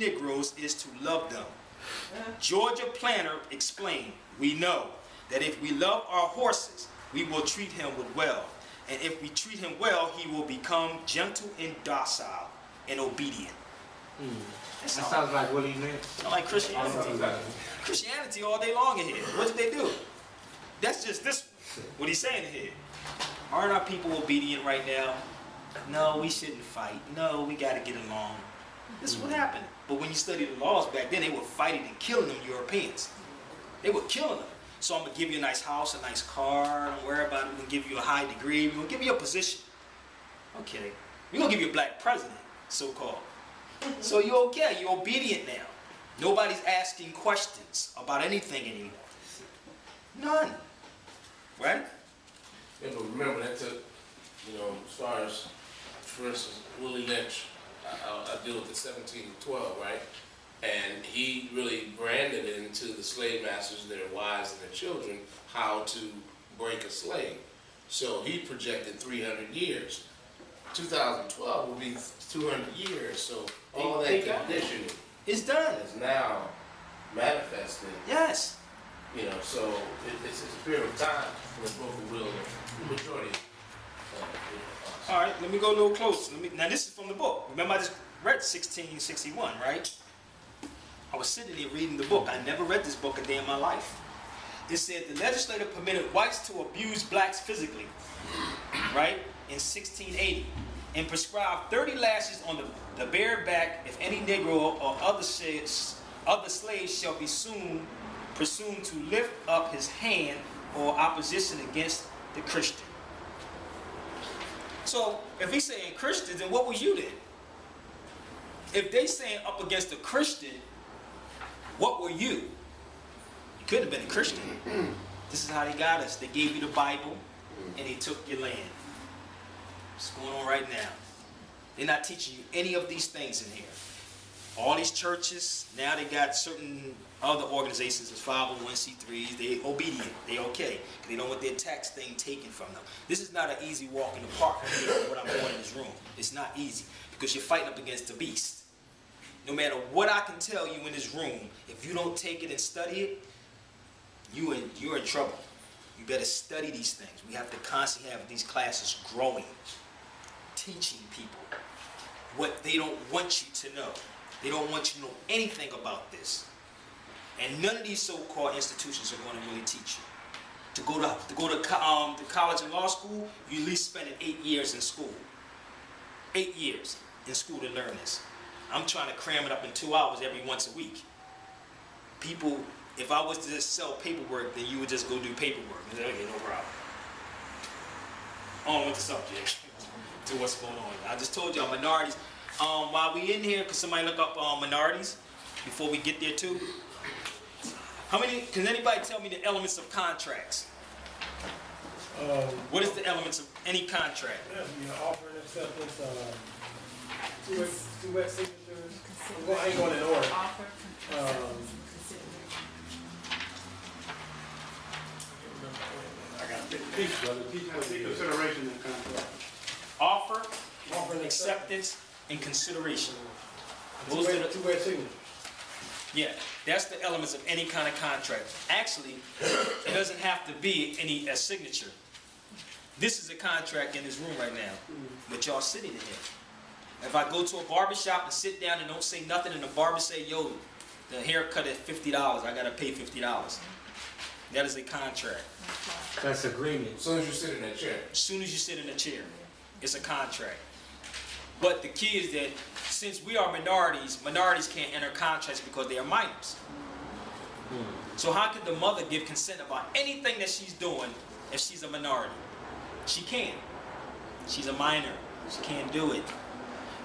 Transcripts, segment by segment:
Negroes is to love them. Georgia planter explained, we know that if we love our horses, we will treat him with well. And if we treat him well, he will become gentle and docile and obedient. That sounds like what he meant. Sound like Christianity. Christianity all day long in here. What did they do? That's just this one. What he's saying here. Aren't our people obedient right now? No, we shouldn't fight. No, we got to get along. This is what happened. But when you study the laws back then, they were fighting and killing them Europeans. They were killing them. So I'm going to give you a nice house, a nice car. Don't worry about it. We're going to give you a high degree. We're going to give you a position. Okay. We're going to give you a black president, so-called. So you're okay. You're obedient now. Nobody's asking questions about anything anymore. None. Right? Yeah, but remember that took, you know, as far as, for instance, Willie Lynch, I deal with the 1712, right? And he really branded it into the slave masters, their wives and their children, how to break a slave. So he projected 300 years. 2012 will be 200 years, so all that conditioning is done. Is now manifested. Yes. You know, so it's a period of time when both will, the majority. All right, let me go a little closer. Now this is from the book. Remember I just read 1661, right? I was sitting there reading the book. I never read this book a day in my life. It said the legislature permitted whites to abuse blacks physically, right, in 1680, and prescribed 30 lashes on the bare back if any Negro or other slaves shall be presumed to lift up his hand or opposition against the Christian. So if he's saying Christian, then what was you then? If they saying up against a Christian, what were you? You couldn't have been a Christian. This is how they got us. They gave you the Bible and they took your land. What's going on right now? They're not teaching you any of these things in here. All these churches, now they got certain other organizations as 501c3s. They obedient. They okay. They don't want their tax thing taken from them. This is not an easy walk in the park for me, what I'm doing in this room. It's not easy because you're fighting up against the beast. No matter what I can tell you in this room, if you don't take it and study it, you're in trouble. You better study these things. We have to constantly have these classes growing, teaching people what they don't want you to know. They don't want you to know anything about this. And none of these so-called institutions are going to really teach you. To go to college and law school, you at least spend 8 years in school. 8 years in school to learn this. I'm trying to cram it up in 2 hours every once a week. People, if I was to just sell paperwork, then you would just go do paperwork. And say, okay, no problem. On with the subject. To what's going on. I just told y'all minorities. While we in here, could somebody look up minorities before we get there too? Can anybody tell me the elements of contracts? What is the elements of any contract? Offer and acceptance, two-way signatures. I ain't going in order. Offer, I got it. Consideration and contract. Offer, acceptance, and consideration. Those are the two-way signatures. Yeah, that's the elements of any kind of contract. Actually, it doesn't have to be a signature. This is a contract in this room right now, but y'all sitting in here. If I go to a barber shop and sit down and don't say nothing, and the barber say, yo, the haircut is $50, I gotta pay $50. That is a contract. That's agreement. As soon as you sit in that chair. As soon as you sit in a chair, it's a contract. But the key is that since we are minorities can't enter contracts because they are minors. So how could the mother give consent about anything that she's doing if she's a minority? She can't. She's a minor. She can't do it.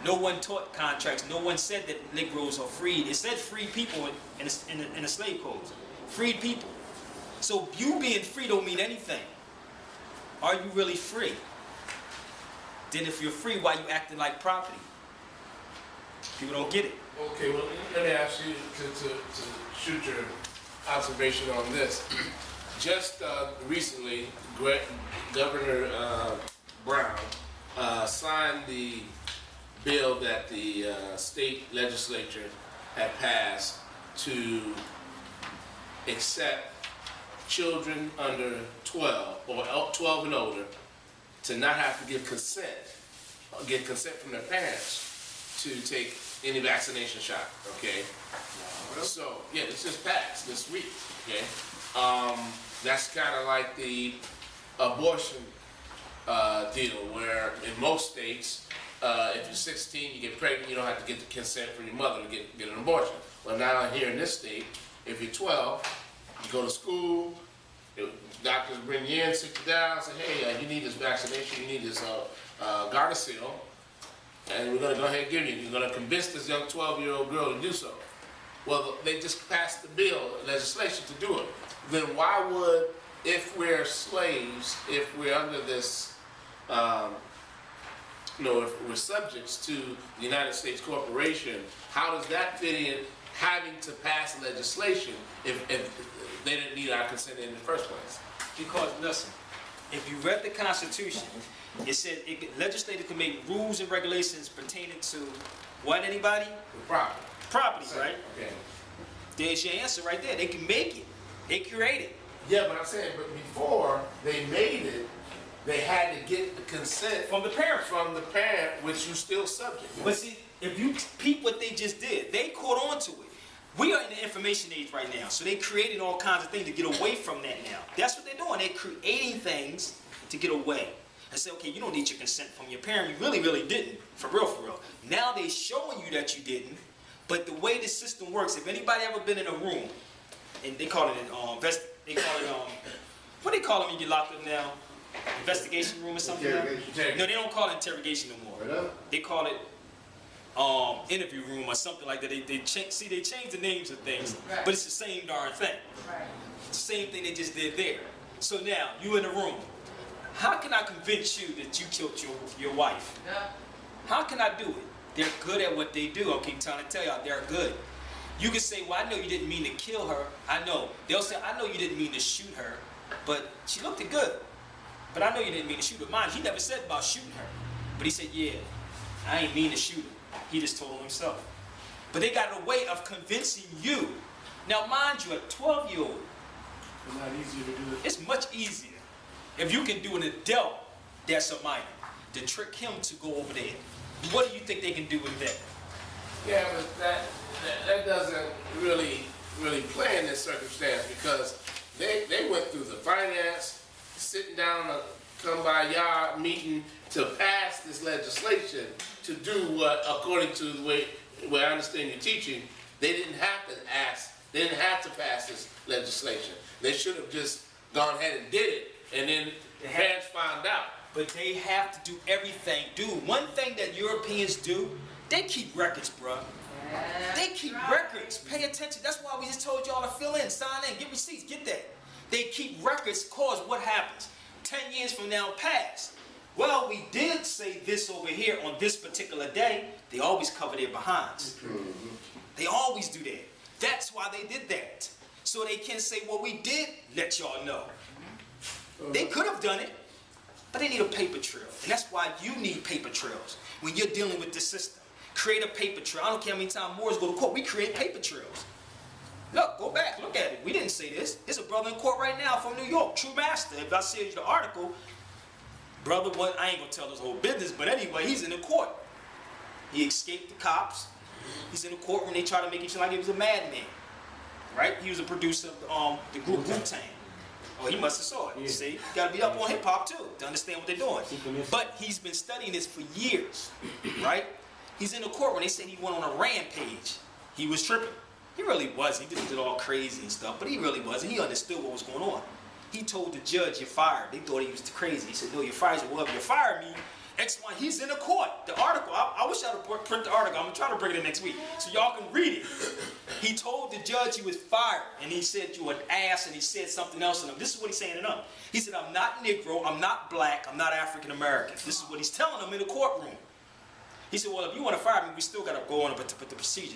No one taught contracts. No one said that Negroes are freed. It said free people in the slave codes. Freed people. So you being free don't mean anything. Are you really free? Then if you're free, why you acting like property? People don't get it. Okay, well, let me ask you to shoot your observation on this. Just recently, Governor Brown signed the bill that the state legislature had passed to accept children under 12 or 12 and older to not have to give consent, or get consent from their parents to take any vaccination shot, okay? So, yeah, this just passed this week, okay? That's kind of like the abortion deal, where in most states, if you're 16, you get pregnant, you don't have to get the consent from your mother to get an abortion. Well, now here in this state, if you're 12, you go to school, doctors bring you in, sit you down, say, hey, you need this vaccination, you need this Gardasil, and we're going to go ahead and give you. You're going to convince this young 12-year-old girl to do so. Well, they just passed the bill, legislation to do it. Then why would, if we're slaves, if we're under this, if we're subjects to the United States corporation, how does that fit in having to pass legislation if they didn't need our consent in the first place? Because listen, if you read the Constitution, it said legislators can make rules and regulations pertaining to what, anybody? The property. Property, right? Okay. There's your answer right there. They can make it. They create it. Yeah, but I'm saying, but before they made it, they had to get the consent From the parent. from the parent, which you still subject. But see, if you peep what they just did, they caught on to it. We are in the information age right now, so they created all kinds of things to get away from that now. That's what they're doing. They're creating things to get away. And say, okay, you don't need your consent from your parent. You really, really didn't. For real, for real. Now they're showing you that you didn't. But the way the system works, if anybody ever been in a room, and they call it what do they call it when you get locked up now? Investigation room or something? Interrogation. No, they don't call it interrogation no more. They call it interview room or something like that. They changed the names of things, Right. but it's the same darn thing. Right. It's the same thing they just did there. So now, you in the room. How can I convince you that you killed your wife? Yeah. How can I do it? They're good at what they do. I keep trying to tell y'all, they're good. You can say, well, I know you didn't mean to kill her. I know. They'll say, I know you didn't mean to shoot her, but she looked good. But I know you didn't mean to shoot her. Mind, he never said about shooting her. But he said, yeah, I ain't mean to shoot her. He just told himself. But they got a way of convincing you. Now, mind you, a 12-year-old, It's not easier to do it. it's much easier if you can do an adult that's a minor to trick him to go over there. What do you think they can do with that? Yeah, but that doesn't really play in this circumstance, because they went through the finance, sitting down to come by y'all meeting to pass this legislation to do what, according to the way I understand your teaching, they didn't have to ask, they didn't have to pass this legislation. They should have just gone ahead and did it, and then the parents found out. But they have to do everything. Dude, one thing that Europeans do, they keep records, bruh. They keep records. Pay attention. That's why we just told y'all to fill in, sign in, get receipts, get that. They keep records, cause what happens? 10 years from now past. Well, we did say this over here on this particular day. They always cover their behinds. They always do that. That's why they did that. So they can say, well, we did let y'all know. They could have done it. But they need a paper trail. And that's why you need paper trails when you're dealing with this system. Create a paper trail. I don't care how many times Moors go to court. We create paper trails. Look, go back. Look at it. We didn't say this. There's a brother in court right now from New York. True Master. If I send you the article, brother, I ain't going to tell his whole business. But anyway, he's in the court. He escaped the cops. He's in the courtroom. They try to make him seem like he was a madman. Right? He was a producer of the group Wu-Tang. Oh, he must have saw it. Yeah. See, you gotta be up on hip hop too to understand what they're doing. But he's been studying this for years, right? He's in the court when they said he went on a rampage. He was tripping. He really wasn't. He just did all crazy and stuff, but he really wasn't. He understood what was going on. He told the judge, "You're fired." They thought he was crazy. He said, "No, you're fired." He said, "Well, if you fire me, X, Y." He's in the court. The article. I wish I would print the article. I'm gonna try to bring it in next week so y'all can read it. He told the judge he was fired, and he said, "You an ass," and he said something else to him. This is what he's saying to them. He said, "I'm not Negro, I'm not black, I'm not African American." This is what he's telling them in the courtroom. He said, "Well, if you want to fire me, we still got to go on and put the procedures."